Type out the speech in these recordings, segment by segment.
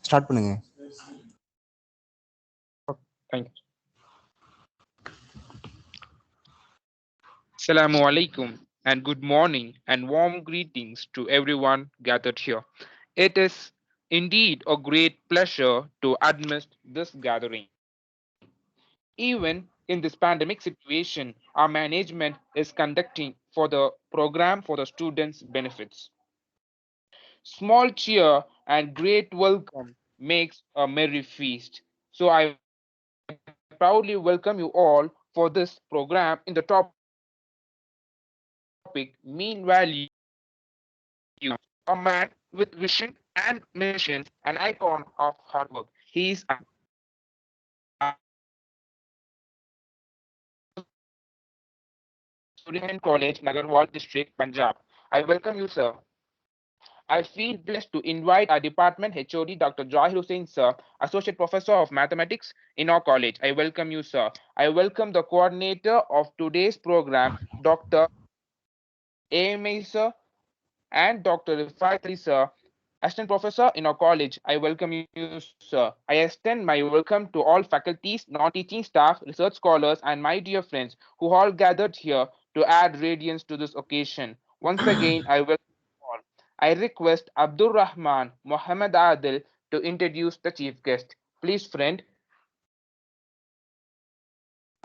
Start பண்ணுங்க. Thank you. Assalamu alaikum and good morning and warm greetings to everyone gathered here. It is indeed a great pleasure to amidst this gathering. Even in this pandemic situation, our management is conducting for the program for the students' benefits. Small cheer and great welcome makes a merry feast. So I proudly welcome you all for this program in the topic mean value and mission. A man with vision and mission, an icon of hard work. He is Suryahan College, Nagarwal District, Punjab. I welcome you, sir. I feel blessed to invite our department HOD, Dr. Jahir Hussain, sir, Associate Professor of Mathematics in our college. I welcome you, sir. I welcome the coordinator of today's program, Dr. AMA, sir, and Dr. Rifai Ali, sir, Assistant Professor in our college. I welcome you, sir. I extend my welcome to all faculties, non-teaching staff, research scholars, and my dear friends who all gathered here to add radiance to this occasion. Once again, I welcome you all. I request Abdul Rahman Muhammad Adil to introduce the chief guest. Please, friend.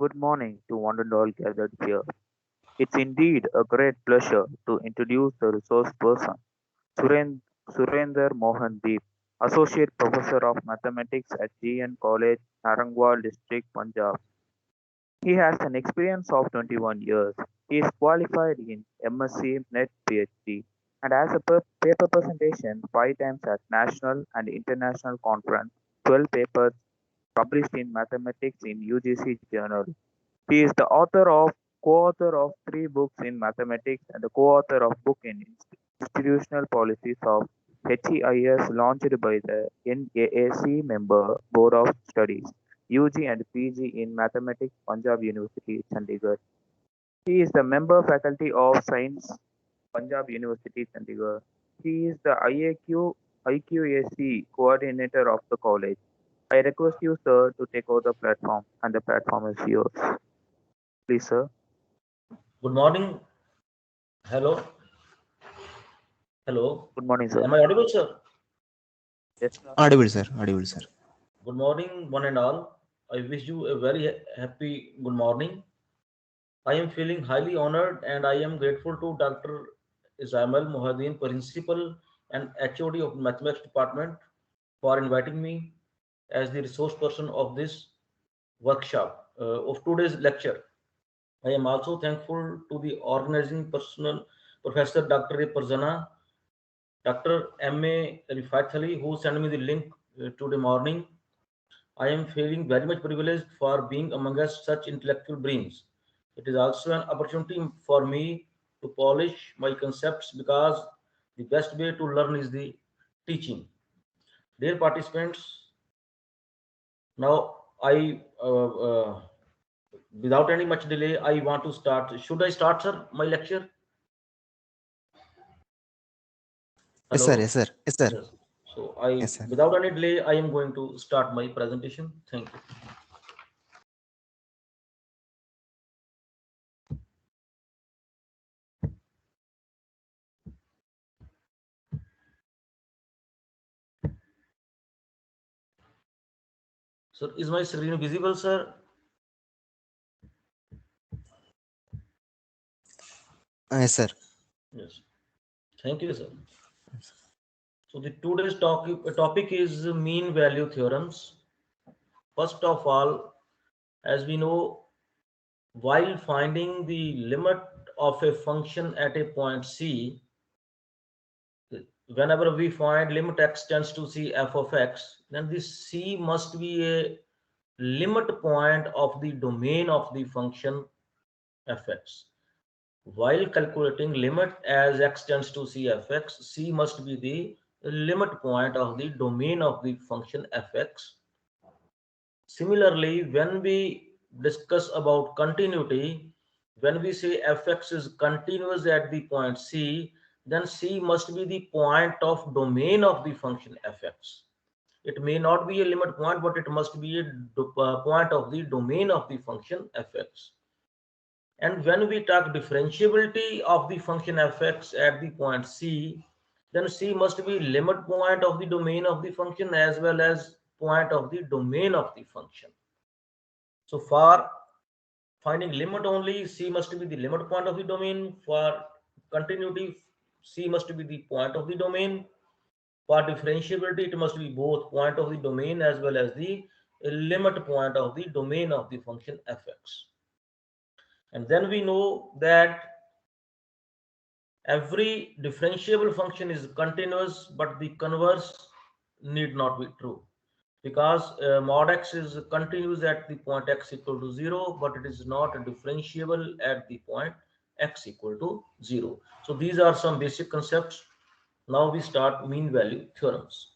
Good morning to one and all gathered here. It's indeed a great pleasure to introduce the resource person, Surender Mohan Deep, Associate Professor of Mathematics at GN College, Narangwal District, Punjab. He has an experience of 21 years. He is qualified in MSc, Net PhD, and has a paper presentation 5 times at national and international conference, 12 papers published in mathematics in UGC Journal. He is the co-author of 3 books in mathematics and the co-author of book in institutional policies of HEIS launched by the NAAC member Board of Studies, UG and PG in Mathematics, Punjab University, Chandigarh. He is the member faculty of Science, Punjab University, Chandigarh. He is the IQAC coordinator of the college. I request you, sir, to take over the platform, and the platform is yours. Please, sir. Good morning. Hello. Hello. Good morning, sir. Am I audible, sir? Yes, sir. Audible, sir. Audible, sir. Good morning, one and all. I wish you a very happy good morning. I am feeling highly honored and I am grateful to Dr. Ismail Mohadin, Principal and HOD of Mathematics Department, for inviting me as the resource person of this workshop, of today's lecture. I am also thankful to the organizing personnel, Professor Dr. A. Parzana, Dr. M.A. Rifat Ali, who sent me the link today morning. I am feeling very much privileged for being among us such intellectual brains. It is also an opportunity for me to polish my concepts because the best way to learn is the teaching. Dear participants, now without any much delay, I want to start. Should I start, sir, my lecture? Yes, Hello? sir. Yes, sir. Yes, sir. Yes. So Yes, sir. without any delay, I am going to start my presentation. Thank you. Sir, is my screen visible, sir? Yes, sir. Yes. Thank you, sir. So the today's topic is mean value theorems. First of all, as we know, while finding the limit of a function at a point C, whenever we find limit x tends to c f of x, then this C must be a limit point of the domain of the function fx. While calculating limit as x tends to c fx, C must be the limit point of the domain of the function fx. Similarly, when we discuss about continuity, when we say fx is continuous at the point C, then C must be the point of domain of the function fx. It may not be a limit point, but it must be a point of the domain of the function fx. And when we talk differentiability of the function fx at the point C, then C must be limit point of the domain of the function as well as point of the domain of the function. So for finding limit only, C must be the limit point of the domain. For continuity, C must be the point of the domain. For differentiability, it must be both point of the domain as well as the limit point of the domain of the function fx. And then we know that every differentiable function is continuous, but the converse need not be true, because mod x is continuous at the point x equal to 0, but it is not differentiable at the point x equal to 0. So these are some basic concepts. Now we start mean value theorems.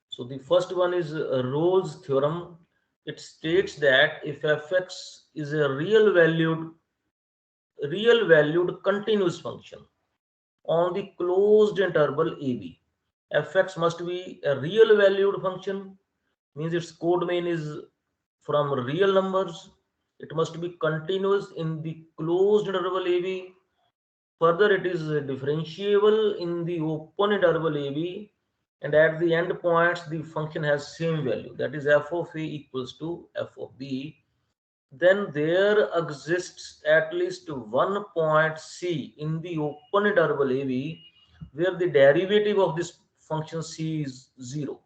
So the first one is Rolle's theorem. It states that if fx is a real valued continuous function on the closed interval ab, fx must be a real valued function, means its codomain is from real numbers. It must be continuous in the closed interval ab. Further, it is differentiable in the open interval ab, and at the end points the function has same value, that is f of a equals to f of b. Then there exists at least one point C in the open interval AB where the derivative of this function C is 0.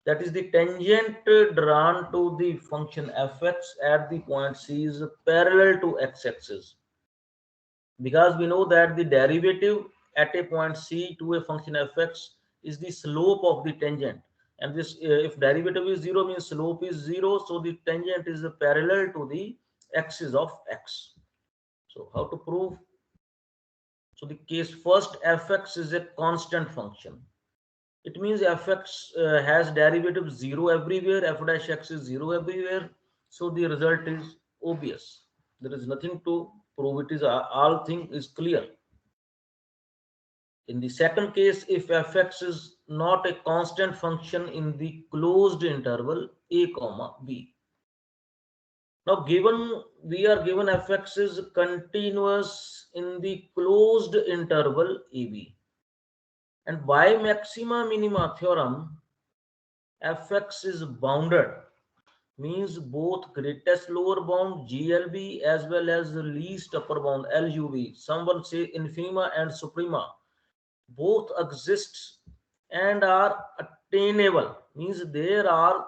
That is, the tangent drawn to the function fx at the point C is parallel to x-axis. Because we know that the derivative at a point C to a function fx is the slope of the tangent, and this if derivative is 0 means slope is 0, so the tangent is parallel to the axis of x. So how to prove? So the case first, fx is a constant function. It means fx has derivative 0 everywhere, f dash x is 0 everywhere, so the result is obvious. There is nothing to prove, it is all thing is clear. In the second case, if fx is not a constant function in the closed interval a comma b. Now given we are given fx is continuous in the closed interval ab, and by maxima minima theorem fx is bounded, means both greatest lower bound glb as well as the least upper bound lub, someone say infima and suprema, both exist and are attainable, means there are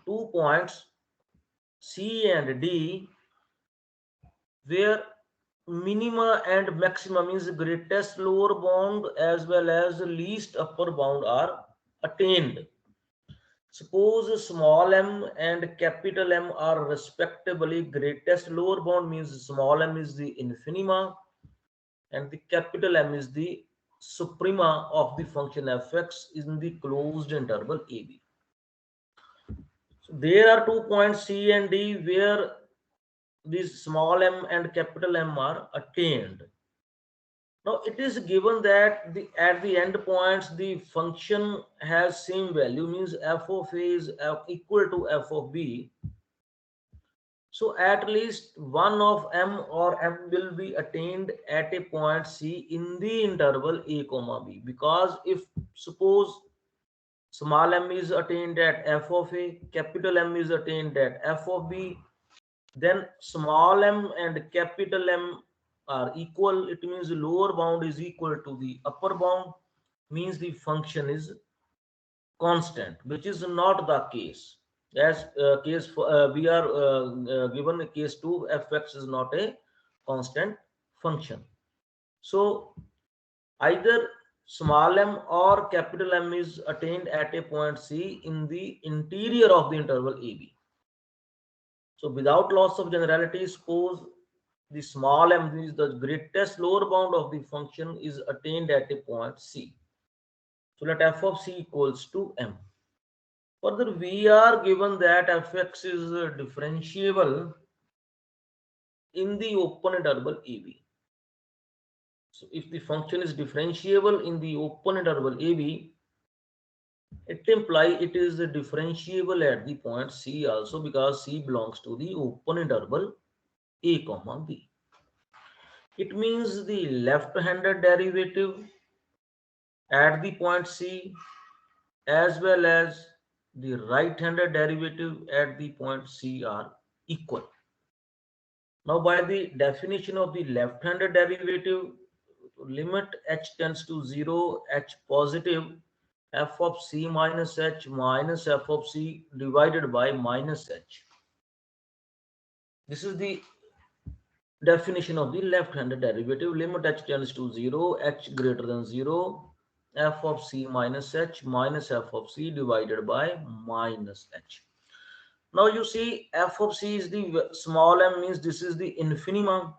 2 points C and D where minima and maxima, means greatest lower bound as well as least upper bound are attained. Suppose small m and capital M are respectively greatest lower bound, means small m is the infinima and the capital M is the suprema of the function fx in the closed interval ab. So there are 2 points C and D where these small m and capital M are attained. Now it is given that at the end points the function has same value, means f of a is equal to f of b. So at least one of m or m will be attained at a point C in the interval a comma b, because if suppose small m is attained at f of a, capital M is attained at f of b, then small m and capital M are equal, it means the lower bound is equal to the upper bound, means the function is constant, which is not the case. As case for, we are given a case 2, fx is not a constant function. So either small m or capital M is attained at a point C in the interior of the interval AB. So without loss of generality, suppose the small m is the greatest lower bound of the function is attained at a point C. So let f of c equals to m. Further, we are given that fx is differentiable in the open interval AB. So if the function is differentiable in the open interval AB, it implies it is differentiable at the point C also, because C belongs to the open interval A comma B. It means the left-handed derivative at the point C as well as the right-handed derivative at the point C are equal. Now, by the definition of the left-handed derivative, limit h tends to 0, h positive, f of c minus h minus f of c divided by minus h. This is the definition of the left-handed derivative. Limit h tends to 0, h greater than 0, f of c minus h minus f of c divided by minus h. Now you see f of c is the small m, means this is the infimum.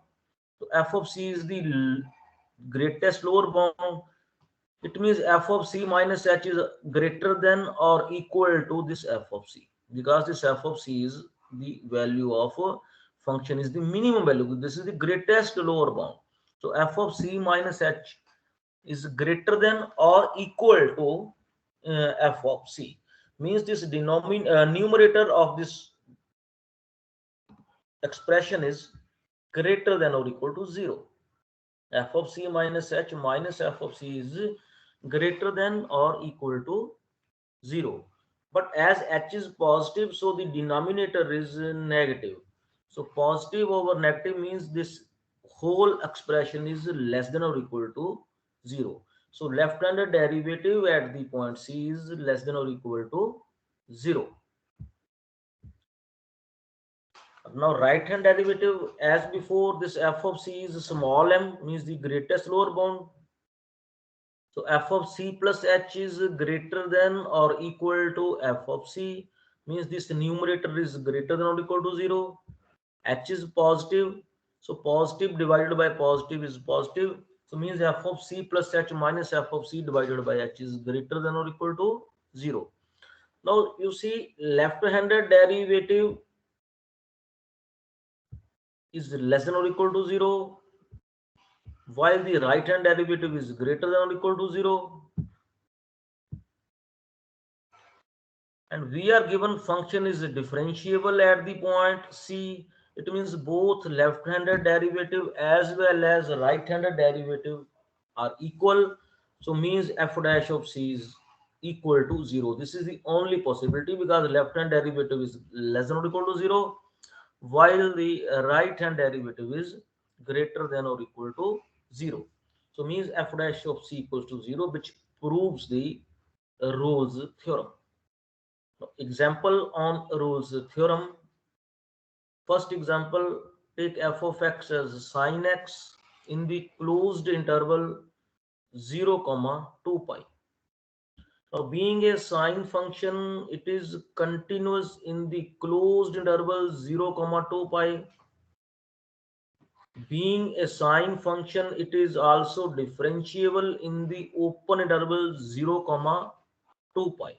So f of c is the greatest lower bound. It means f of c minus h is greater than or equal to this f of c, because this f of c is the value of a function, is the minimum value. This is the greatest lower bound. So f of c minus h is greater than or equal to f of c, means this numerator of this expression is greater than or equal to 0. F of c minus h minus f of c is greater than or equal to 0. But as h is positive, so the denominator is negative. So positive over negative means this whole expression is less than or equal to 0. So left-handed derivative at the point C is less than or equal to 0. Now right hand derivative, as before, this f of c is small m, means the greatest lower bound. So f of c plus h is greater than or equal to f of c, means this numerator is greater than or equal to 0. H is positive, so positive divided by positive is positive. So means f of c plus h minus f of c divided by h is greater than or equal to 0. Now you see left-handed derivative is less than or equal to 0, while the right hand derivative is greater than or equal to 0. And we are given function is differentiable at the point C. It means both left-handed derivative as well as right-handed derivative are equal. So means f dash of C is equal to 0. This is the only possibility, because left-hand derivative is less than or equal to 0, while the right-hand derivative is greater than or equal to 0. So means f dash of C equals to 0, which proves the Rolle's theorem. Example on Rolle's theorem. First example, take f of x as sine x in the closed interval 0, 2 pi. Now being a sine function, it is continuous in the closed interval 0, 2 pi. Being a sine function, it is also differentiable in the open interval 0, 2 pi.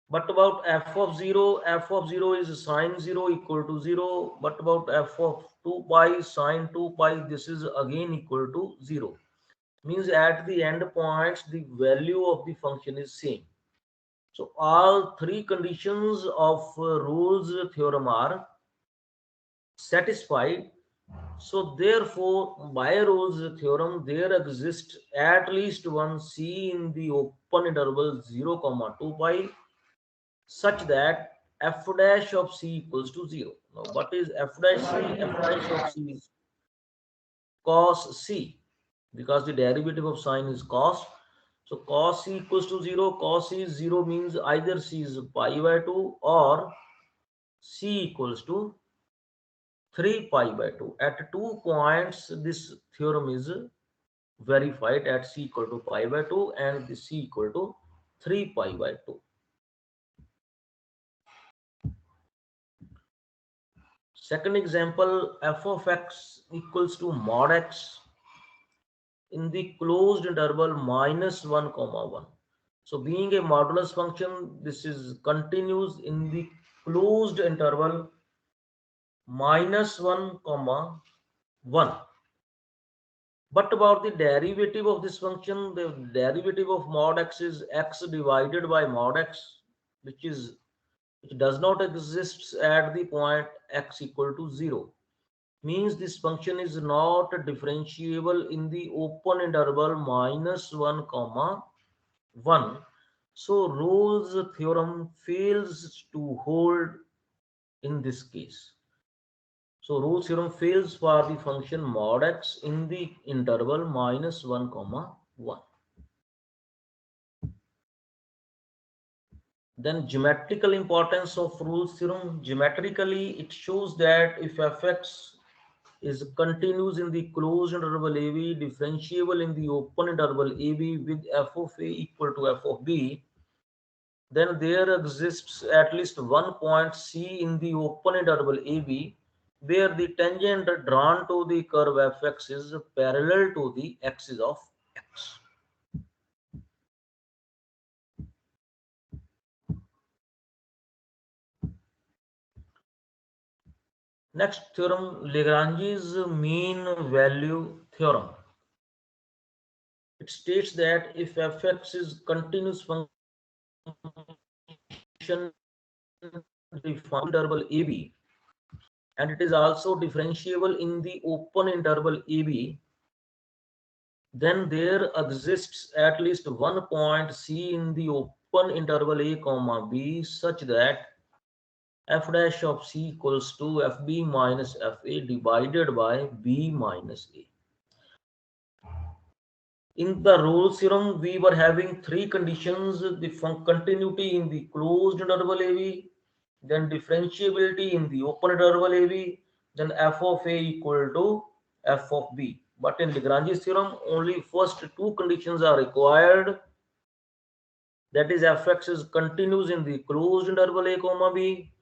But about f of 0, f of 0 is sine 0 equal to 0. But about f of 2 pi, sine 2 pi, this is again equal to 0. Means at the end points, the value of the function is same. So all three conditions of Rolle's theorem are satisfied. So therefore, by Rolle's theorem, there exists at least one C in the open interval 0, 2 pi, such that f dash of c equals to 0. Now, what is f dash c? F dash of c is cos c, because the derivative of sine is cos. So cos c equals to 0. Cos c is 0 means either c is pi by 2 or c equals to 3 pi by 2. At 2 points, this theorem is verified at c equal to pi by 2 and the c equal to 3 pi by 2. Second example, f of x equals to mod x in the closed interval -1, 1. So being a modulus function, this is continues in the closed interval -1, 1. But about the derivative of this function, the derivative of mod x is x divided by mod x, which does not exist at the point x equal to 0. Means this function is not differentiable in the open interval -1 comma 1. So Rolle's theorem fails to hold in this case. So Rolle's theorem fails for the function mod x in the interval -1 comma 1. Then geometrical importance of Rolle's theorem. Geometrically, it shows that if fx is continuous in the closed interval AB, differentiable in the open interval AB with f of A equal to f of B, then there exists at least one point C in the open interval AB where the tangent drawn to the curve fx is parallel to the axis of x. Next theorem, Lagrange's mean value theorem. It states that if fx is continuous function defined interval AB and it is also differentiable in the open interval AB, then there exists at least one point C in the open interval A comma B such that f dash of C equals to fb minus fa divided by b minus A. In the Rolle's theorem, we were having three conditions: the continuity in the closed interval AB, then differentiability in the open interval AB, then f of A equal to f of B. But in Lagrange's theorem, only first two conditions are required. That is, fx is continuous in the closed interval A comma B,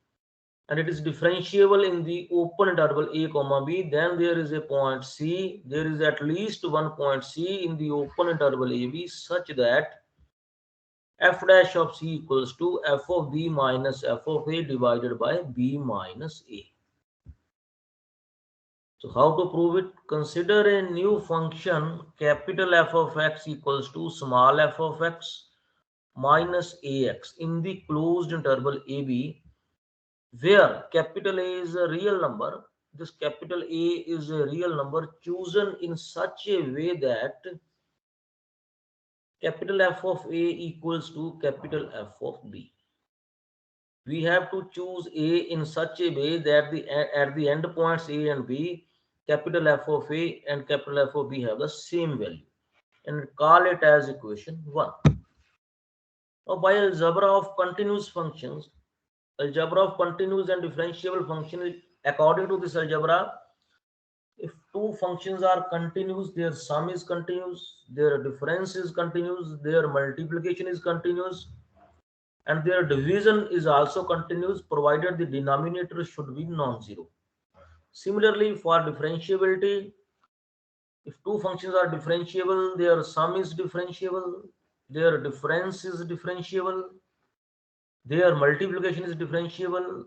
and it is differentiable in the open interval A comma B. Then there is a point C. There is at least one point C in the open interval AB such that f dash of C equals to f of B minus f of A divided by B minus A. So how to prove it? Consider a new function capital F of x equals to small f of x minus ax in the closed interval AB, where capital A is a real number. This capital A is a real number chosen in such a way that capital F of A equals to capital F of B. We have to choose A in such a way that at the end points A and B, capital F of A and capital F of B have the same value, and call it as equation 1. Now, by algebra of continuous functions, algebra of continuous and differentiable functions, according to this algebra, if two functions are continuous, their sum is continuous, their difference is continuous, their multiplication is continuous, and their division is also continuous, provided the denominator should be non-zero. Similarly, for differentiability, if two functions are differentiable, their sum is differentiable, their difference is differentiable, their multiplication is differentiable,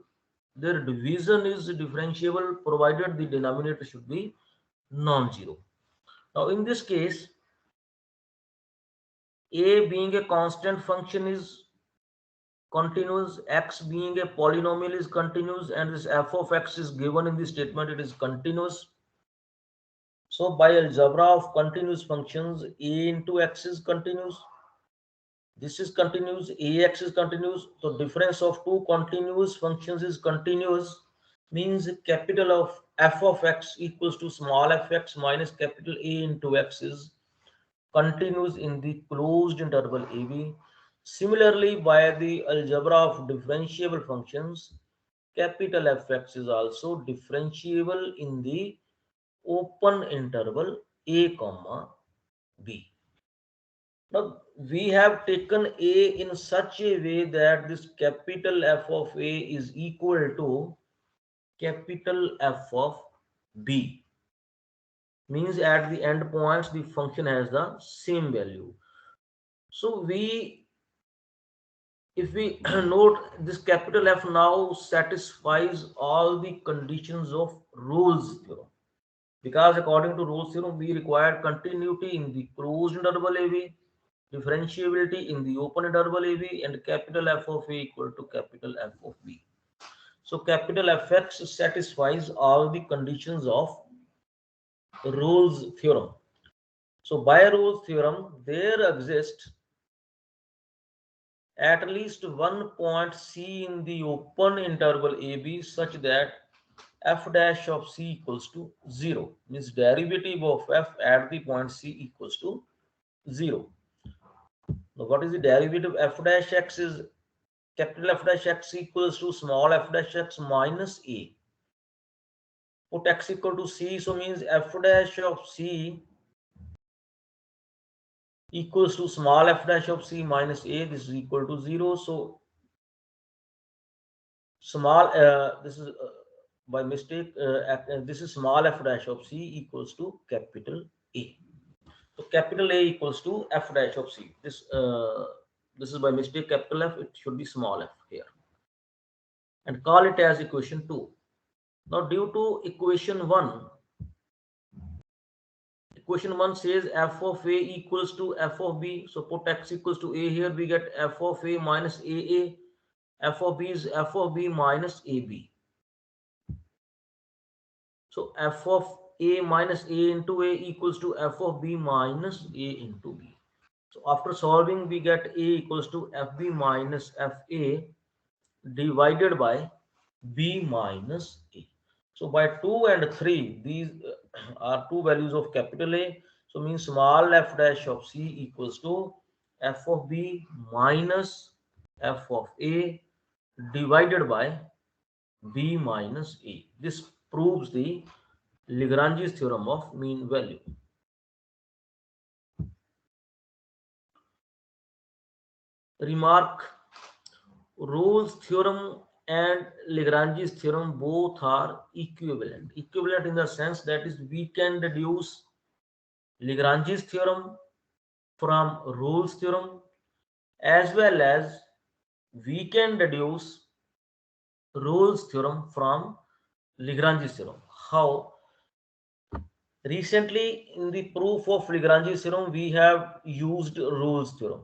their division is differentiable, provided the denominator should be non-zero. Now, in this case, a being a constant function is continuous, x being a polynomial is continuous, and this f of x is given in the statement, it is continuous. So, by algebra of continuous functions, a into x is continuous. This is continuous, ax is continuous. So difference of two continuous functions is continuous, means capital of f of x equals to small fx minus capital A into x is continuous in the closed interval AB. Similarly, by the algebra of differentiable functions, capital Fx is also differentiable in the open interval A comma B. Now, we have taken A in such a way that this capital F of A is equal to capital F of B. Means at the end points, the function has the same value. So if we note, this capital F now satisfies all the conditions of Rolle's theorem, because according to Rolle's theorem, we require continuity in the closed interval AB, differentiability in the open interval AB, and capital F of A equal to capital F of B. So capital Fx satisfies all the conditions of Rolle's theorem. So by Rolle's theorem, there exists at least one point C in the open interval AB such that f dash of C equals to 0, means derivative of f at the point C equals to 0. Now what is the derivative? F dash x is capital F dash x equals to small f dash x minus a. Put x equal to C, so means f dash of C equals to small f dash of C minus a. This is equal to 0. So small this is by mistake this is small f dash of C equals to capital A. So capital A equals to f dash of C. This is by mistake capital F. It should be small f here, and call it as equation 2. Now due to equation 1, equation 1 says f of A equals to f of B. So put x equals to A here. We get f of A minus AA. F of B is f of B minus AB. So f of A minus A into A equals to f of B minus A into B. So after solving, we get A equals to FB minus FA divided by B minus A. So by 2 and 3, these are two values of capital A. So means small f dash of C equals to f of B minus f of A divided by B minus A. This proves the Lagrange's theorem of mean value. Remark: Rolle's theorem and Lagrange's theorem both are equivalent. Equivalent in the sense that is we can deduce Lagrange's theorem from Rolle's theorem, as well as we can deduce Rolle's theorem from Lagrange's theorem. How? Recently in the proof of Lagrange's theorem, we have used Rolle's theorem.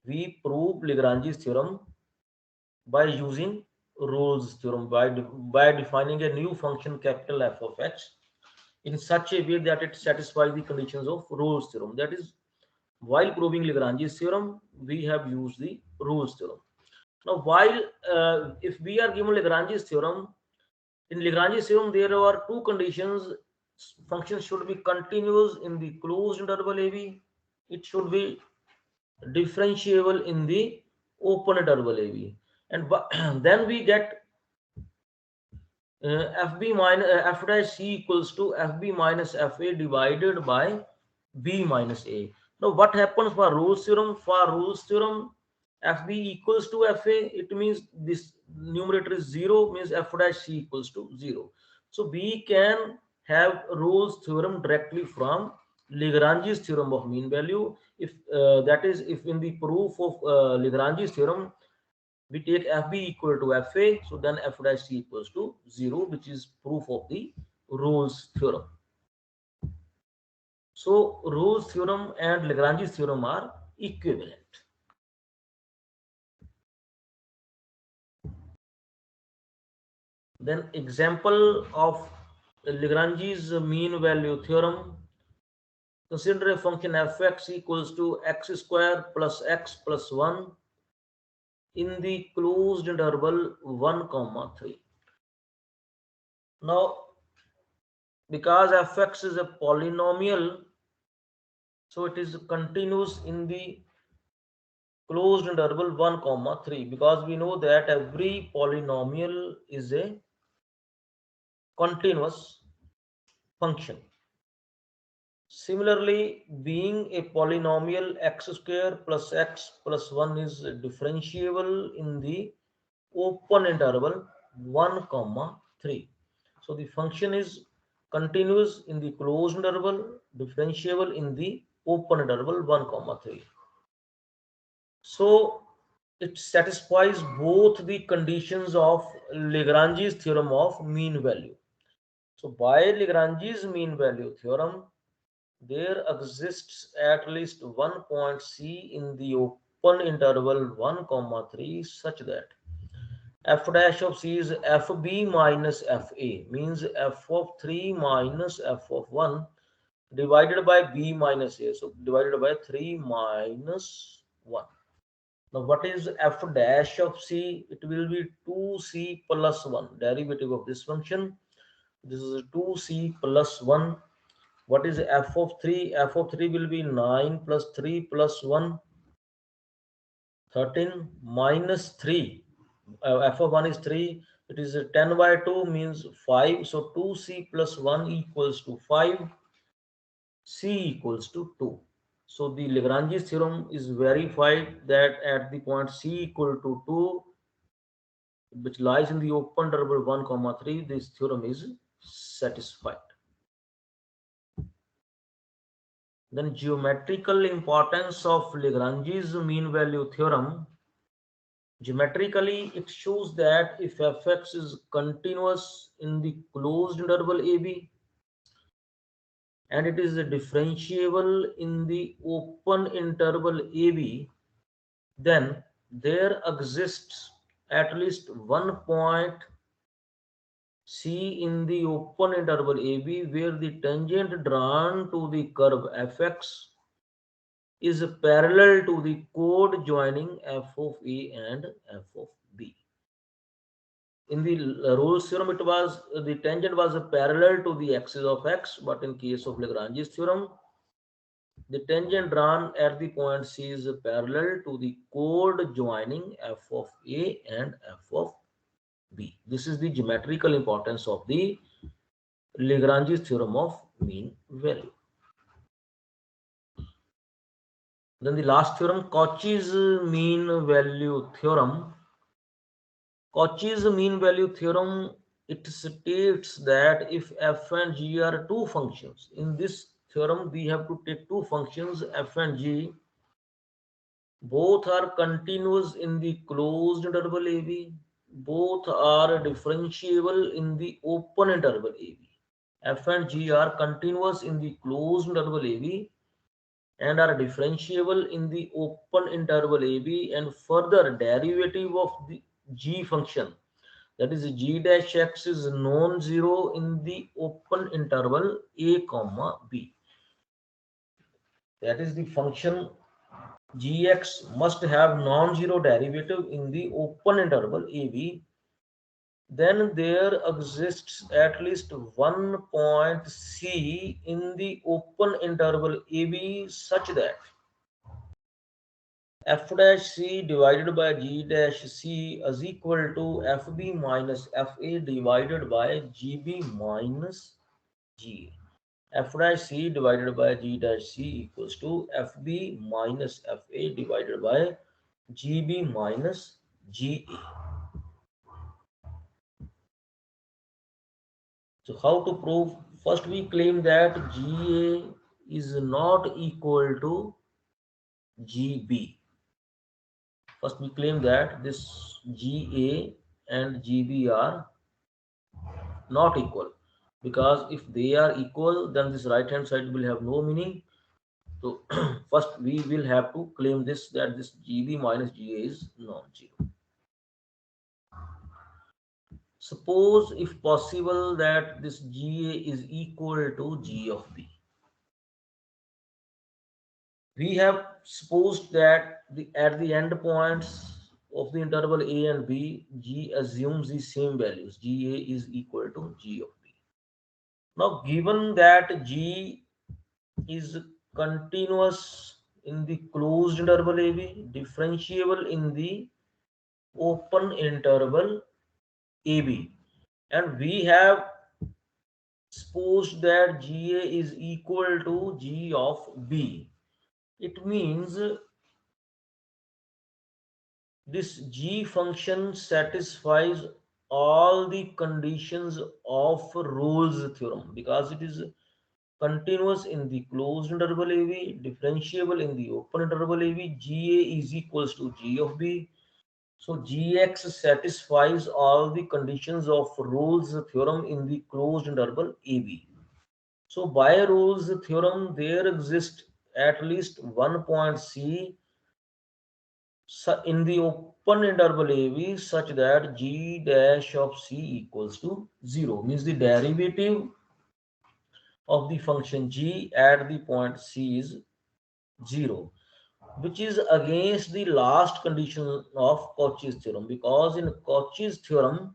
We prove Lagrange's theorem by using Rolle's theorem, by defining a new function capital F of x in such a way that it satisfies the conditions of Rolle's theorem. That is, while proving Lagrange's theorem, we have used the Rolle's theorem. Now, while if we are given Lagrange's theorem, in Lagrange's theorem there are two conditions. Function should be continuous in the closed interval AB. It should be differentiable in the open interval AB, and then we get FB minus f dash C equals to FB minus FA divided by B minus A. Now what happens for Rolle's theorem? For Rolle's theorem, FB equals to FA. It means this numerator is 0, means f dash C equals to 0. So we can have Rolle's theorem directly from Lagrange's theorem of mean value. If that is, if in the proof of Lagrange's theorem we take FB equal to FA, so then f dash C equals to 0, which is proof of the Rolle's theorem. So Rolle's theorem and Lagrange's theorem are equivalent. Then example of Lagrange's mean value theorem. Consider a function fx equals to x square plus x plus 1 in the closed interval 1, 3. Now, because fx is a polynomial, so it is continuous in the closed interval 1, 3, because we know that every polynomial is a continuous function. Similarly, being a polynomial, x square plus x plus 1 is differentiable in the open interval 1, 3. So the function is continuous in the closed interval, differentiable in the open interval 1, 3. So it satisfies both the conditions of Lagrange's theorem of mean value. So by Lagrange's mean value theorem, there exists at least one point C in the open interval 1, 3 such that f dash of C is fb minus fa, means f of 3 minus f of 1 divided by b minus a, so divided by 3 minus 1. Now what is f dash of C? It will be 2c plus 1, derivative of this function. This is 2c plus 1. What is f of 3? F of 3 will be 9 plus 3 plus 1, 13 minus 3. F of 1 is 3. It is 10 by 2 means 5. So 2c plus 1 equals to 5. C equals to 2. So the Lagrange's theorem is verified that at the point C equal to 2, which lies in the open interval 1, 3, this theorem is satisfied. Then geometrical importance of Lagrange's mean value theorem. Geometrically, it shows that if fx is continuous in the closed interval AB and it is differentiable in the open interval AB, then there exists at least one point C in the open interval AB where the tangent drawn to the curve fx is parallel to the chord joining f of A and f of B. In the Rolle's theorem, it was the tangent was parallel to the axis of x, but in case of Lagrange's theorem, the tangent drawn at the point C is parallel to the chord joining f of A and f of B. This is the geometrical importance of the Lagrange's theorem of mean value. Then the last theorem, Cauchy's mean value theorem. Cauchy's mean value theorem, it states that if f and g are two functions, in this theorem we have to take two functions f and g, both are continuous in the closed interval AB, both are differentiable in the open interval AB. F and g are continuous in the closed interval AB and are differentiable in the open interval AB, and further derivative of the g function, that is g dash x, is non-zero in the open interval a comma b. That is the function gx must have non-zero derivative in the open interval AB. Then there exists at least one point C in the open interval AB such that f dash C divided by g dash C is equal to fb minus fa divided by gb minus ga. F dash C divided by g dash C equals to fb minus fa divided by gb minus ga. So how to prove? First we claim that GA is not equal to GB. First we claim that this GA and GB are not equal, because if they are equal then this right hand side will have no meaning. So first we will have to claim this, that this GB minus GA is non-zero. Suppose if possible that this GA is equal to G of B. We have supposed that at the end points of the interval A and B, G assumes the same values. GA is equal to G of B. Now, given that G is continuous in the closed interval AB, differentiable in the open interval AB, and we have supposed that GA is equal to G of B, it means this G function satisfies all the conditions of Rolle's theorem, because it is continuous in the closed interval AB, differentiable in the open interval AB, GA is equals to G of B. So Gx satisfies all the conditions of Rolle's theorem in the closed interval AB. So by Rolle's theorem, there exists at least one point C in the open interval AB such that G dash of C equals to 0. Means the derivative of the function G at the point C is 0, which is against the last condition of Cauchy's theorem, because in Cauchy's theorem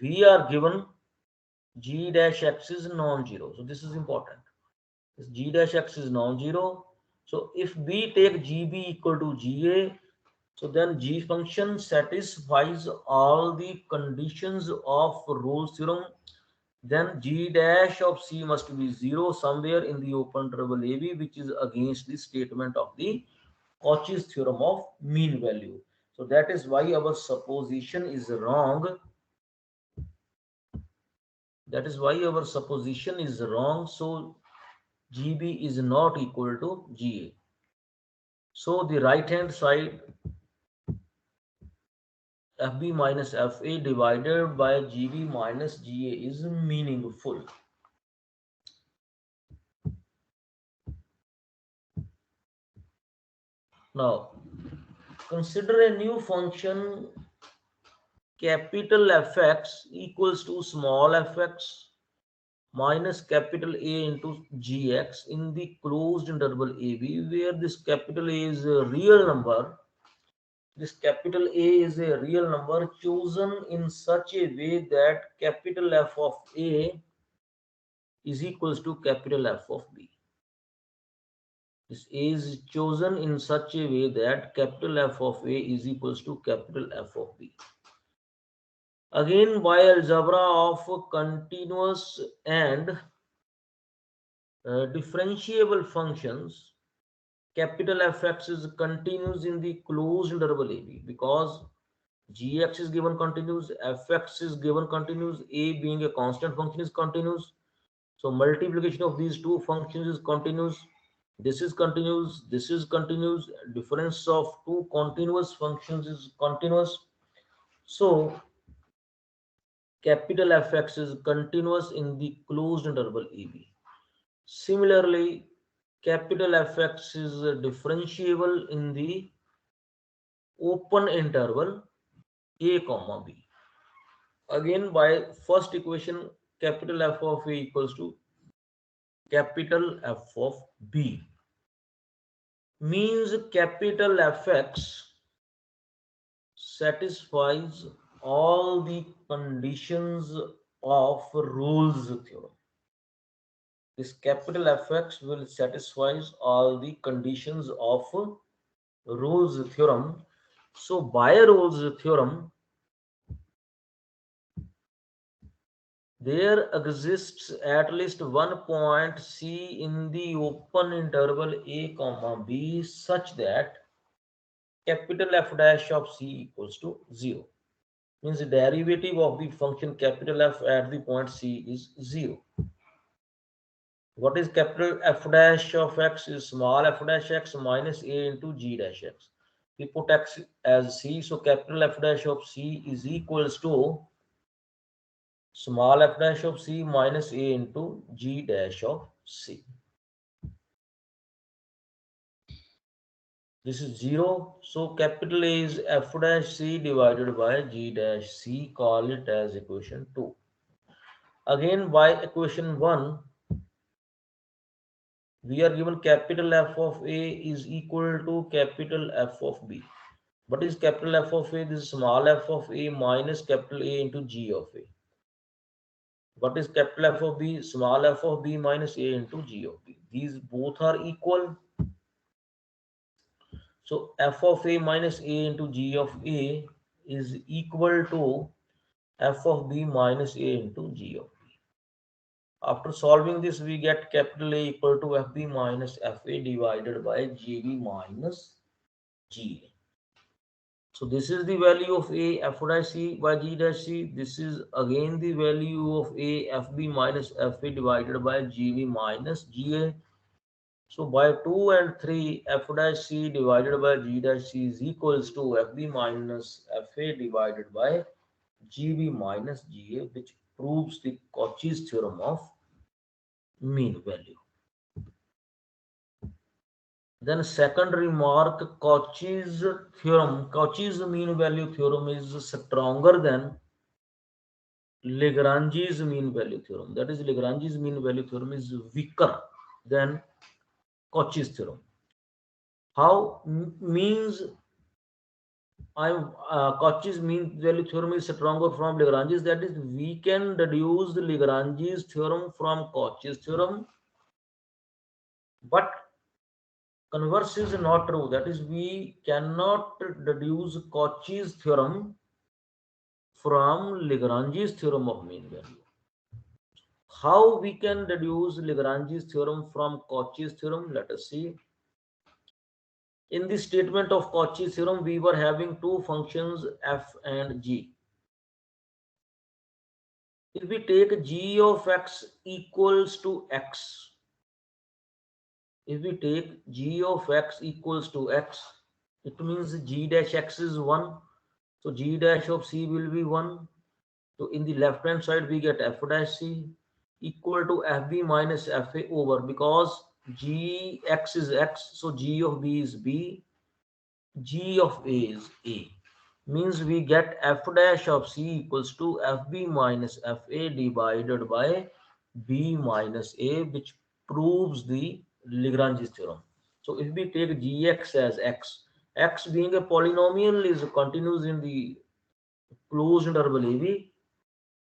we are given G dash x is non-zero. So this is important. This G dash x is non-zero. So if we take GB equal to GA, so then G function satisfies all the conditions of Rolle's theorem. Then G dash of C must be 0 somewhere in the open interval AB, which is against the statement of the Cauchy's theorem of mean value. So that is why our supposition is wrong. That is why our supposition is wrong. So GB is not equal to GA. So the right hand side, FB minus FA divided by GB minus GA is meaningful. Now, consider a new function capital Fx equals to small fx minus capital A into gx in the closed interval AB, where this capital A is a real number. This capital A is a real number chosen in such a way that capital F of A is equals to capital F of B. This A is chosen in such a way that capital F of A is equals to capital F of B. Again, by algebra of continuous and differentiable functions, capital Fx is continuous in the closed interval AB, because Gx is given continuous, Fx is given continuous, A being a constant function is continuous. So multiplication of these two functions is continuous. This is continuous, this is continuous. Difference of two continuous functions is continuous. So capital Fx is continuous in the closed interval AB. Similarly, capital Fx is differentiable in the open interval A comma B. Again, by first equation, capital F of A equals to capital F of B. Means capital Fx satisfies all the conditions of Rolle's theorem. This capital Fx will satisfy all the conditions of Rolle's theorem. So by Rolle's theorem, there exists at least one point C in the open interval A comma B such that capital F dash of C equals to 0. Means the derivative of the function capital F at the point C is 0. What is capital F dash of x is small f dash x minus A into G dash x. We put x as C, so capital F dash of C is equals to small f dash of C minus A into G dash of C. This is 0, so capital A is f dash C divided by G dash C. Call it as equation 2. Again, by equation 1, we are given capital F of A is equal to capital F of B. What is capital F of A? This is small f of A minus capital A into G of A. What is capital F of B? Small f of B minus A into G of B. These both are equal. So f of A minus A into G of A is equal to f of B minus A into G of B. After solving this, we get capital A equal to FB minus FA divided by GB minus GA. So this is the value of A f dash C by G dash C. This is again the value of A FB minus FA divided by GB minus GA. So by 2 and 3, f dash c divided by g dash c is equals to fb minus fa divided by gb minus ga, which proves the Cauchy's theorem of mean value. Then second remark, Cauchy's theorem, Cauchy's mean value theorem is stronger than Lagrange's mean value theorem. That is, Lagrange's mean value theorem is weaker than Cauchy's theorem. How? Means Cauchy's mean value theorem is stronger from Lagrange's. That is, we can deduce Lagrange's theorem from Cauchy's theorem, but converse is not true. That is, we cannot deduce Cauchy's theorem from Lagrange's theorem of mean value. How we can deduce Lagrange's theorem from Cauchy's theorem? Let us see. In the statement of Cauchy's theorem, we were having two functions f and g. If we take g of x equals to x, if we take g of x equals to x, it means g dash x is 1. So g dash of c will be 1. So in the left hand side, we get f dash c equal to fb minus fa over, because gx is x, so g of b is b, g of a is a. Means we get f dash of c equals to fb minus fa divided by b minus a, which proves the Lagrange's theorem. So if we take gx as x, x being a polynomial is continuous in the closed interval ab,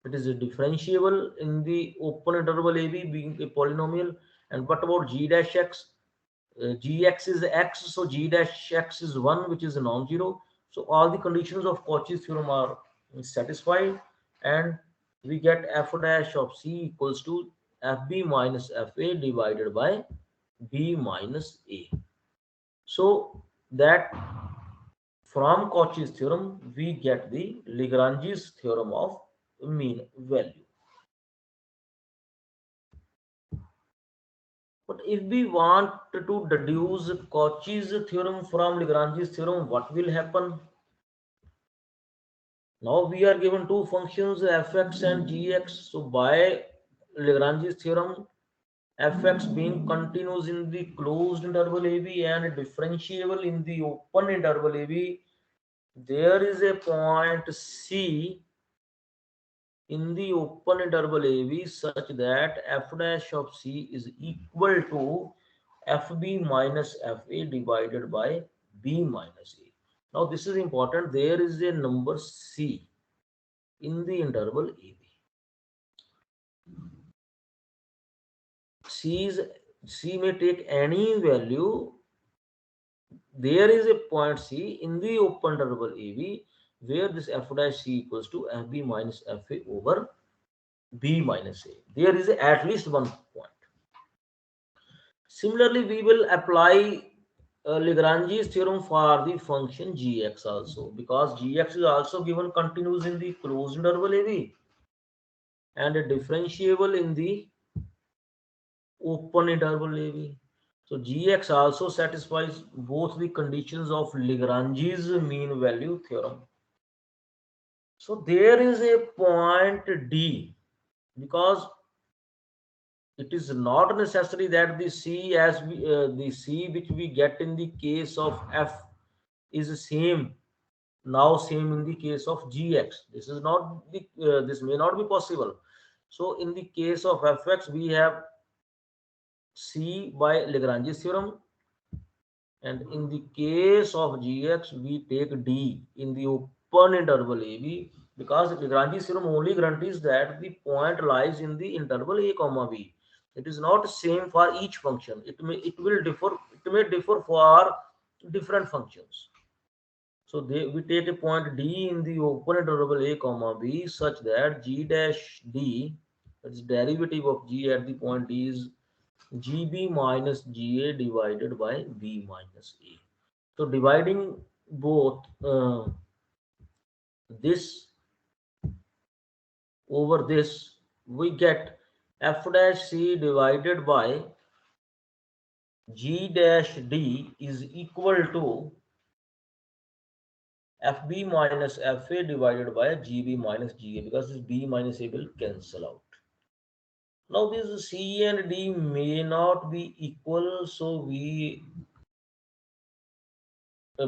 it is differentiable in the open interval ab being a polynomial. And what about g dash x? Gx is x, so g dash x is 1, which is non-zero. So all the conditions of Cauchy's theorem are satisfied, and we get f dash of c equals to fb minus fa divided by b minus a. So that from Cauchy's theorem, we get the Lagrange's theorem of mean value. But if we want to deduce Cauchy's theorem from Lagrange's theorem, what will happen? Now we are given two functions fx and gx. So by Lagrange's theorem, fx being continuous in the closed interval ab and differentiable in the open interval ab, there is a point c in the open interval ab such that f dash of c is equal to fb minus fa divided by b minus a. Now this is important. There is a number c in the interval ab. C may take any value. There is a point c in the open interval ab where this f dash c equals to fb minus fa over b minus a. There is at least one point. Similarly, we will apply Lagrange's theorem for the function gx also, because gx is also given continuous in the closed interval ab and differentiable in the open interval ab. So gx also satisfies both the conditions of Lagrange's mean value theorem. So there is a point d, because it is not necessary that the c the c which we get in the case of f is same in the case of gx. This is not the this may not be possible. So in the case of fx, we have c by Lagrange's theorem, and in the case of gx, we take d in the open interval ab, because Lagrange's theorem only guarantees that the point lies in the interval a comma b. It is not same for each function. It may differ for different functions. So we take a point d in the open interval a comma b such that g dash d, that is derivative of g at the point d, is gb minus ga divided by b minus a. So dividing both this over this, we get f dash c divided by G dash D is equal to FB minus FA divided by GB minus GA, because this B minus A will cancel out. Now this C and D may not be equal, so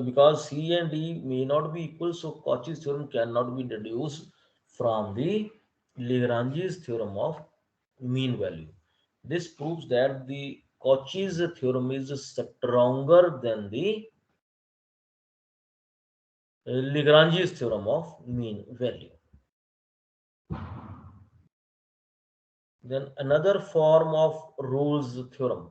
because C and D may not be equal, so Cauchy's theorem cannot be deduced from the Lagrange's theorem of mean value. This proves that the Cauchy's theorem is stronger than the Lagrange's theorem of mean value. Then another form of Rolle's theorem.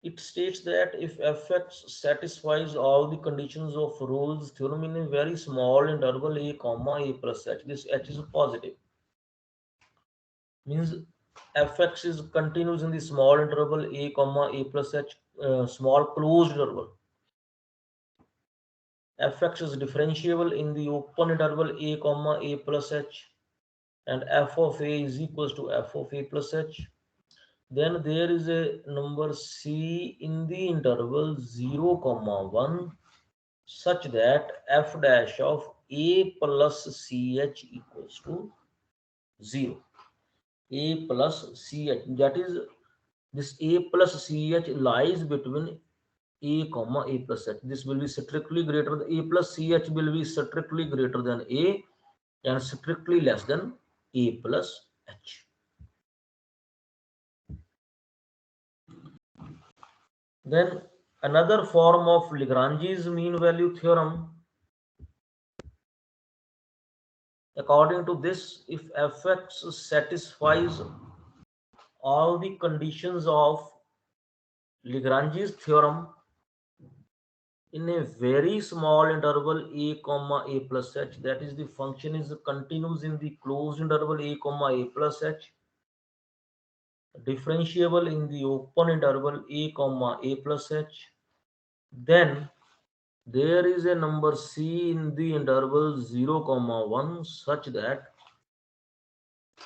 It states that if fx satisfies all the conditions of Rolle's theorem in a very small interval a comma a plus h, this h is positive. Means fx is continuous in the small interval a comma a plus h, small closed interval. Fx is differentiable in the open interval a comma a plus h, and f of a is equals to f of a plus h. Then there is a number c in the interval 0 comma 1 such that f dash of a plus ch equals to 0. A plus ch, that is, this a plus ch lies between a comma a plus h. This will be strictly greater than a plus ch will be strictly greater than a and strictly less than a plus h. Then another form of Lagrange's mean value theorem. According to this, if fx satisfies all the conditions of Lagrange's theorem in a very small interval a comma a plus h, that is, the function is continuous in the closed interval a comma a plus h, differentiable in the open interval a comma a plus h, then there is a number c in the interval 0 comma 1 such that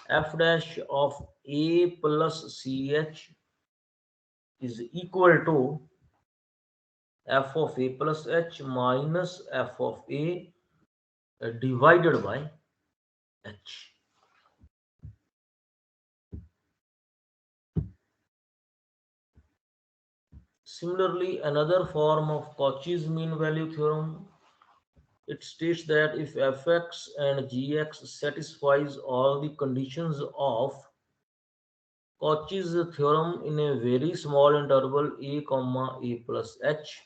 f dash of a plus ch is equal to f of a plus h minus f of a divided by h. Similarly, another form of Cauchy's mean value theorem, it states that if fx and gx satisfies all the conditions of Cauchy's theorem in a very small interval a comma a plus h,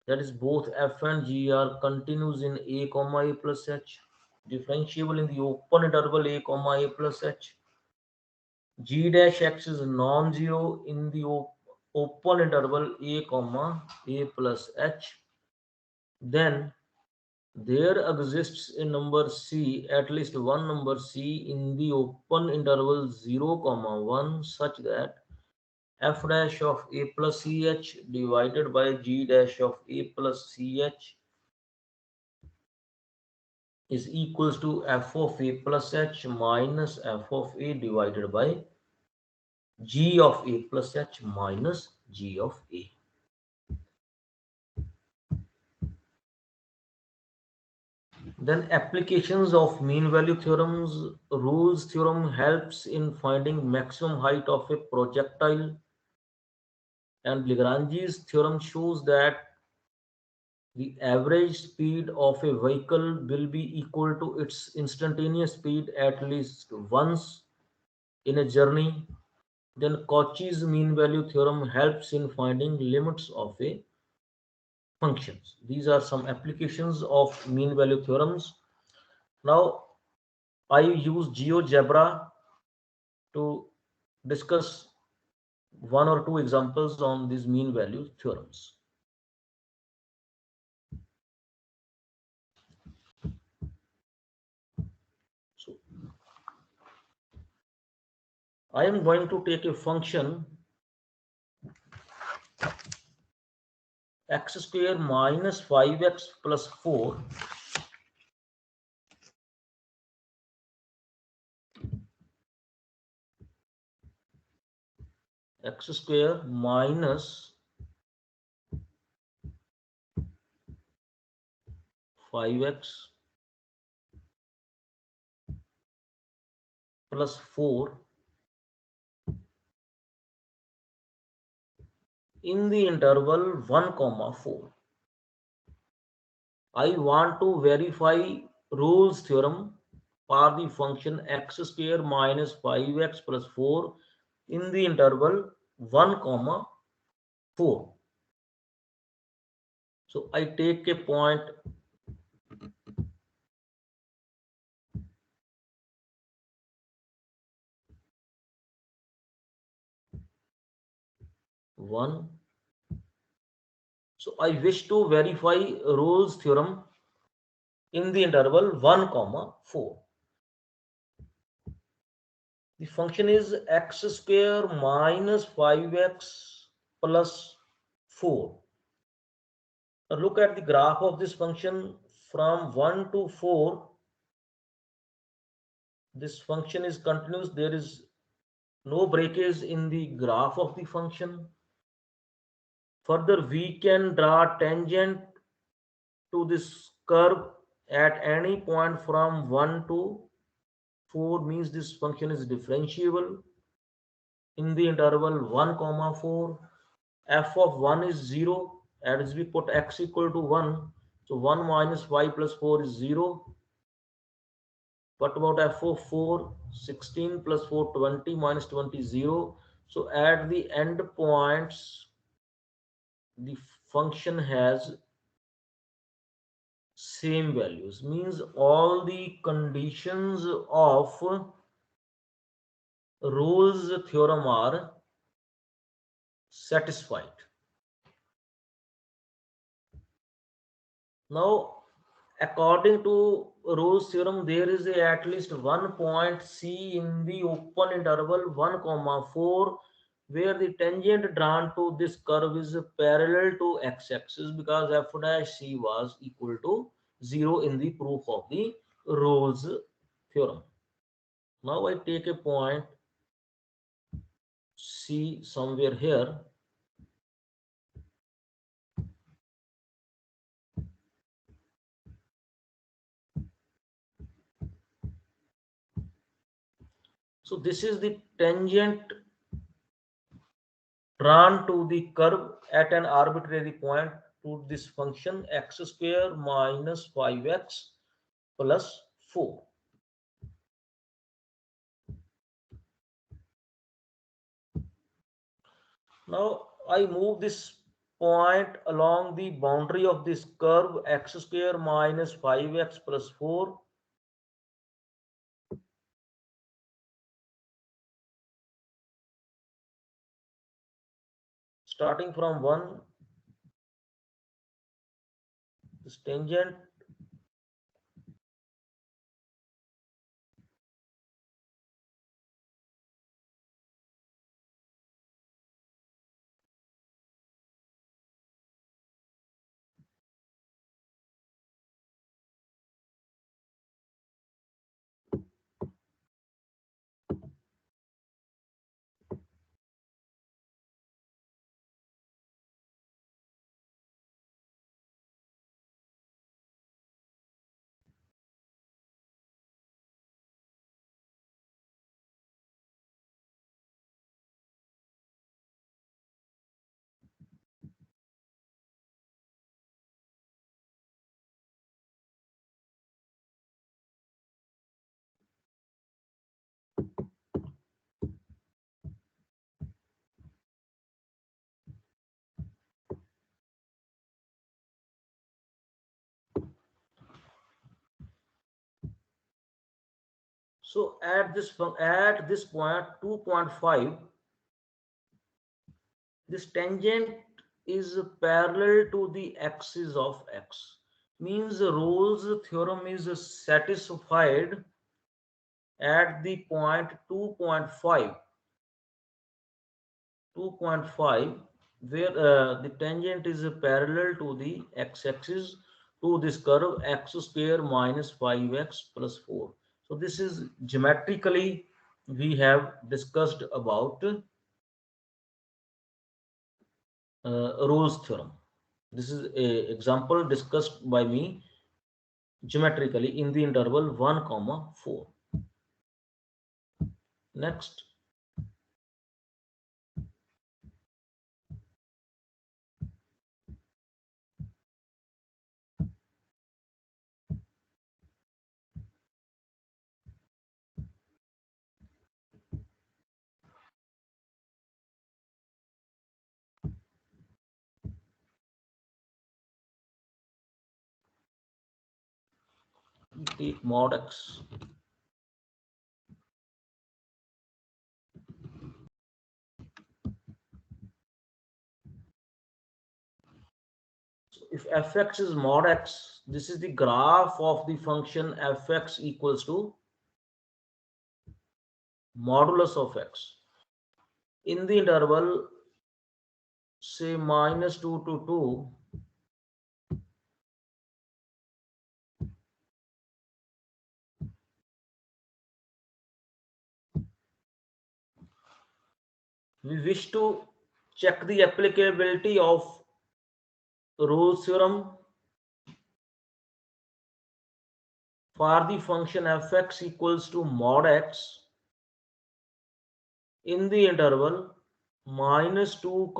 that is, both f and g are continuous in a comma a plus h, differentiable in the open interval a comma a plus h, g dash x is non-zero in the open interval a comma a plus h, then there exists a number c, at least one number c in the open interval 0 comma 1 such that f dash of a plus ch divided by g dash of a plus ch is equals to f of a plus h minus f of a divided by g of a plus h minus g of a. Then applications of mean value theorems. Rolle's theorem helps in finding maximum height of a projectile, and Lagrange's theorem shows that the average speed of a vehicle will be equal to its instantaneous speed at least once in a journey. Then Cauchy's mean value theorem helps in finding limits of a functions. These are some applications of mean value theorems. Now I use GeoGebra to discuss one or two examples on these mean value theorems. So I am going to take a function x square minus 5x plus 4 x square minus 5x plus 4 in the interval 1 comma 4. I want to verify Rolle's theorem for the function x square minus 5x plus 4 in the interval 1 comma 4. So I take a point one. So I wish to verify Rolle's theorem in the interval 1 comma 4. The function is x square minus 5x plus 4. Now look at the graph of this function from 1 to 4. This function is continuous. There is no breakage in the graph of the function. Further, we can draw tangent to this curve at any point from 1 to 4, means this function is differentiable in the interval 1 comma 4. F of 1 is 0, and as we put x equal to 1, so 1 minus 5 plus 4 is 0. What about f of 4? 16 plus 4, 20 minus 20 is 0. So at the end points, the function has same values, means all the conditions of Rolle's theorem are satisfied. Now, according to Rolle's theorem, there is at least one point C in the open interval 1 comma 4 where the tangent drawn to this curve is parallel to x-axis, because f dash c was equal to 0 in the proof of the Rolle's theorem. Now I take a point C somewhere here. So this is the tangent drawn to the curve at an arbitrary point to this function x square minus 5x plus 4. Now I move this point along the boundary of this curve x square minus 5x plus 4. Starting from 1, this tangent so at this point 2.5, this tangent is parallel to the axis of x, means Rolle's theorem is satisfied at the point 2.5 where the tangent is parallel to the x-axis to this curve x square minus 5x plus 4. So this is geometrically we have discussed about Rolle's theorem. This is a example discussed by me geometrically in the interval 1, 4. Next, we take mod x. So if fx is mod x, this is the graph of the function fx equals to modulus of x. In the interval, say -2 to 2, we wish to check the applicability of Rolle's theorem for the function fx equals to mod x in the interval -2,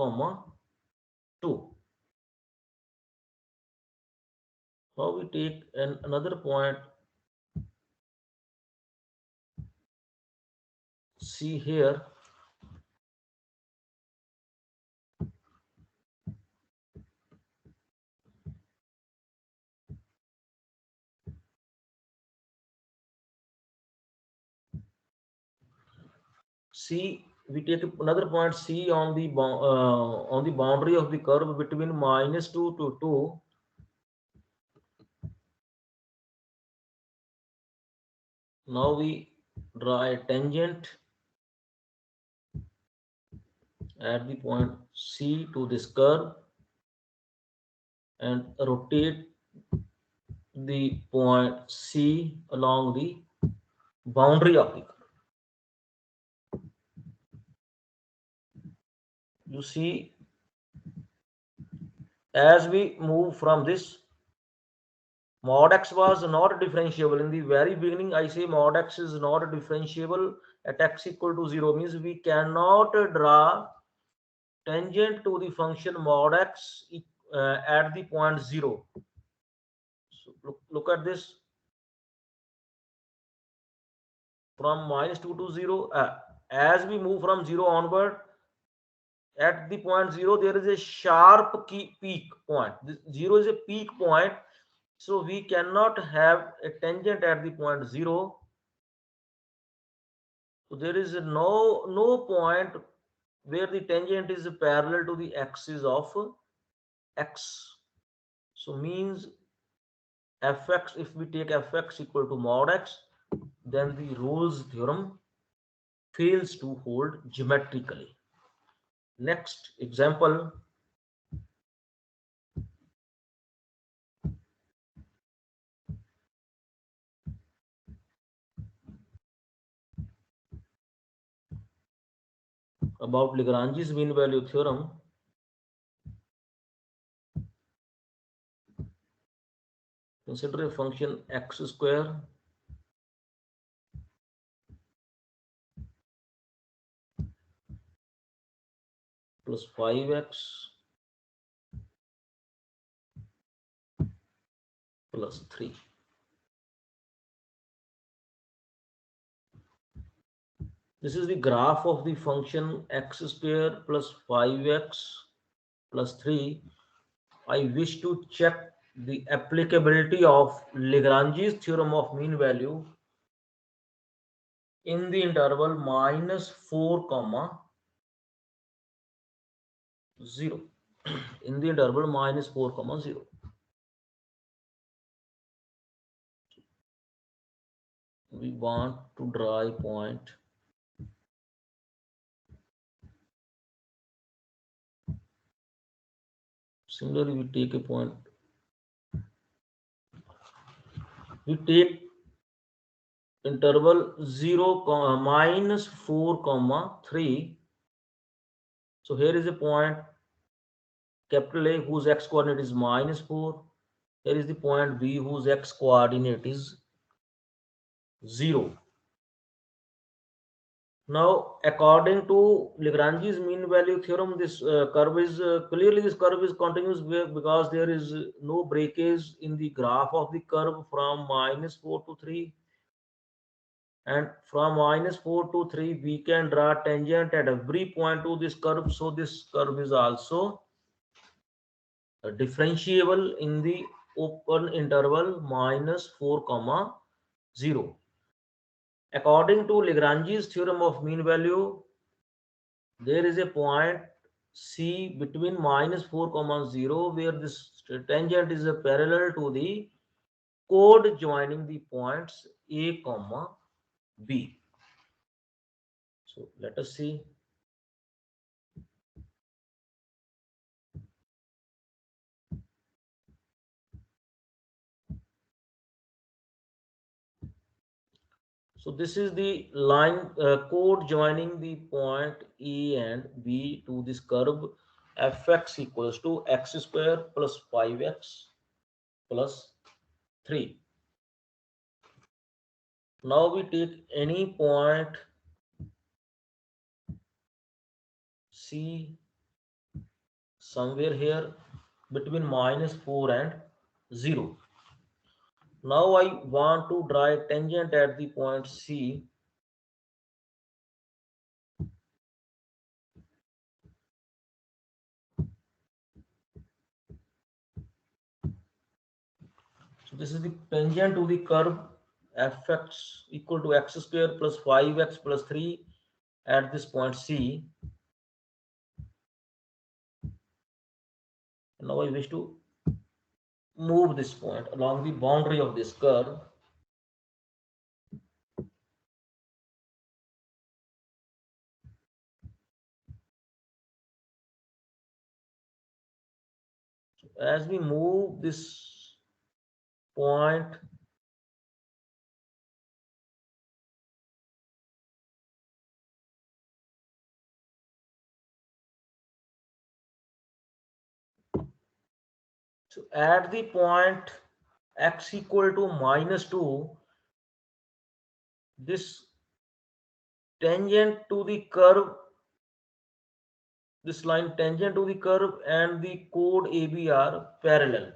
2. Now we take another point C here. C, we take another point C on the boundary of the curve between -2 to 2. Now we draw a tangent at the point C to this curve and rotate the point C along the boundary of the curve. You see, as we move from this, mod x was not differentiable. In the very beginning, I say mod x is not differentiable at x equal to 0, means we cannot draw tangent to the function mod x at the point 0. So look at this. From -2 to 0, as we move from 0 onward, at the point 0, there is a sharp peak point. This 0 is a peak point, so we cannot have a tangent at the point 0. So there is no point where the tangent is parallel to the axis of x. So means fx, if we take fx equal to mod x, then the Rolle's theorem fails to hold geometrically. Next example. About Lagrange's mean value theorem. Consider a function x square plus 5x plus 3. This is the graph of the function x square plus 5x plus 3. I wish to check the applicability of Lagrange's theorem of mean value in the interval -4, 0. In the interval -4, 0. We want to draw a point similarly. We take a point, we take interval 0, -4, 3. So here is a point capital A whose x coordinate is -4. Here is the point B whose x coordinate is 0. Now, according to Lagrange's mean value theorem, this curve is clearly this curve is continuous because there is no breakage in the graph of the curve from -4 to 3, and from -4 to 3 we can draw tangent at every point to this curve. So this curve is also differentiable in the open interval -4, 0. According to Lagrange's theorem of mean value, there is a point C between -4, 0 where this tangent is parallel to the chord joining the points A, B. So let us see. So this is the line chord joining the point A and B to this curve fx equals to x square plus 5x plus 3. Now we take any point C somewhere here between -4 and 0. Now I want to draw a tangent at the point C. So this is the tangent to the curve fx equal to x square plus 5x plus 3 at this point C. Now I wish to move this point along the boundary of this curve. So as we move this point, so at the point x equal to -2, this tangent to the curve, this line tangent to the curve and the chord AB are parallel,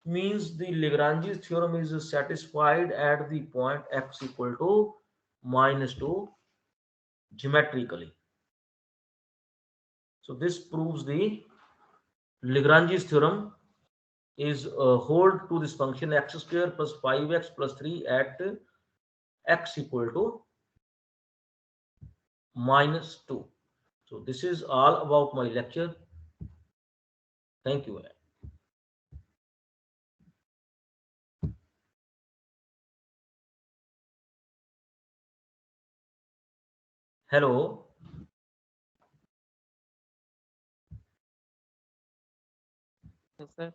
means the Lagrange's theorem is satisfied at the point x equal to -2 geometrically. So this proves the Lagrange's theorem is hold to this function x square plus 5x plus 3 at x equal to -2. So this is all about my lecture. Thank you. Hello. Yes, sir.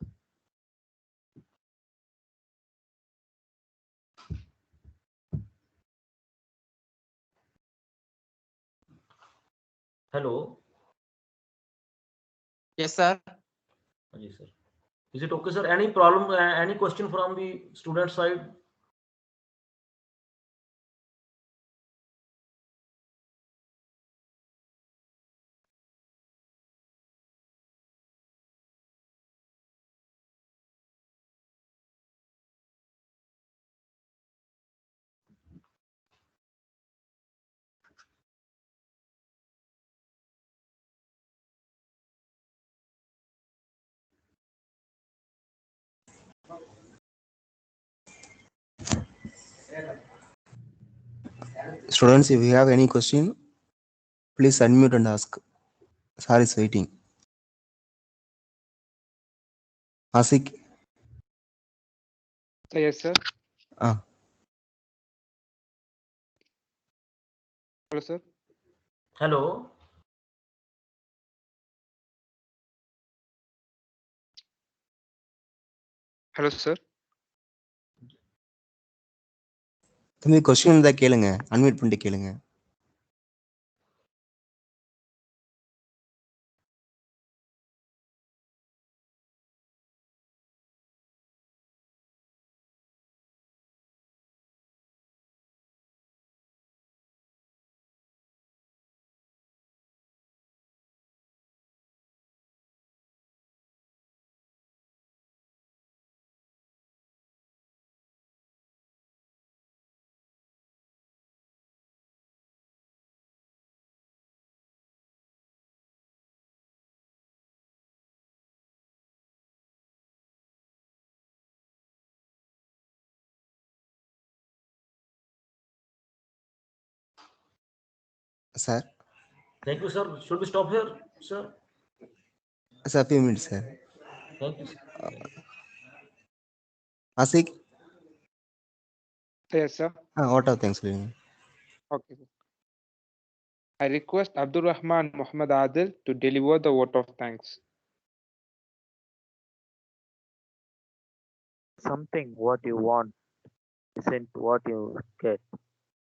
Hello. Yes, sir. Yes, sir. Is it okay, sir? Any problem? Any question from the student side? Students, if you have any question, please unmute and ask. Sir is waiting. Asik. Yes, sir. Ah, Hello, sir. Hello. Hello, sir. தம்பி question இருந்தா கேளுங்க, unmute பண்ணிட்டு கேளுங்க. Sir, Thank you, sir. Should we stop here, sir? sir, few minutes, sir. Thank you, sir. Asik, Yes, sir. what are thanks for you? Okay. Sir. I request Abdul Rahman Muhammad Adil to deliver the vote of thanks. Something what you want isn't what you get,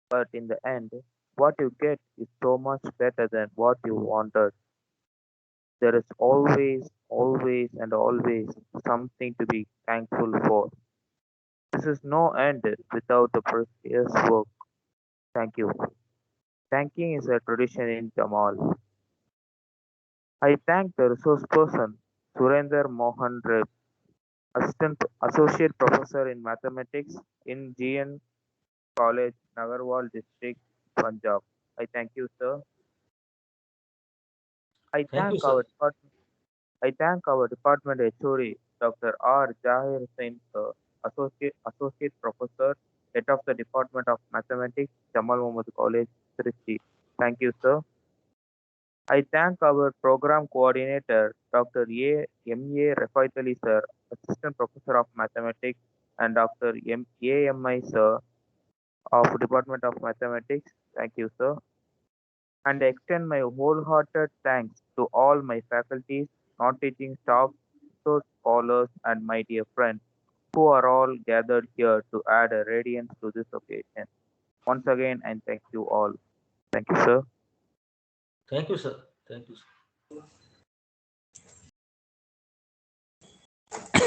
but in the end, what you get is so much better than what you wanted. There is and always something to be thankful for. This is no end without the precious work. Thank you. Thanking is a tradition in Jamal. I thank the resource person, Surender Mohan Reb, Associate Professor in Mathematics in GN College, Nagarwal District, Punjab. I thank you, sir. I Thank you, thank sir. our department. I thank our department HOD, Dr. R. Jahir Hussain, sir, Associate Professor, Head of the Department of Mathematics, Jamal Muhammad College, Trichy. Thank you, sir. I thank our program coordinator, Dr. M.A. Rafaitali, sir, Assistant Professor of Mathematics, and Dr. A.M.I. sir, of Department of Mathematics. Thank you, sir. And extend my wholehearted thanks to all my faculties, non-teaching staff, resource scholars, and my dear friends who are all gathered here to add a radiance to this occasion. Once again, and thank you all. Thank you, sir. Thank you, sir. Thank you, sir.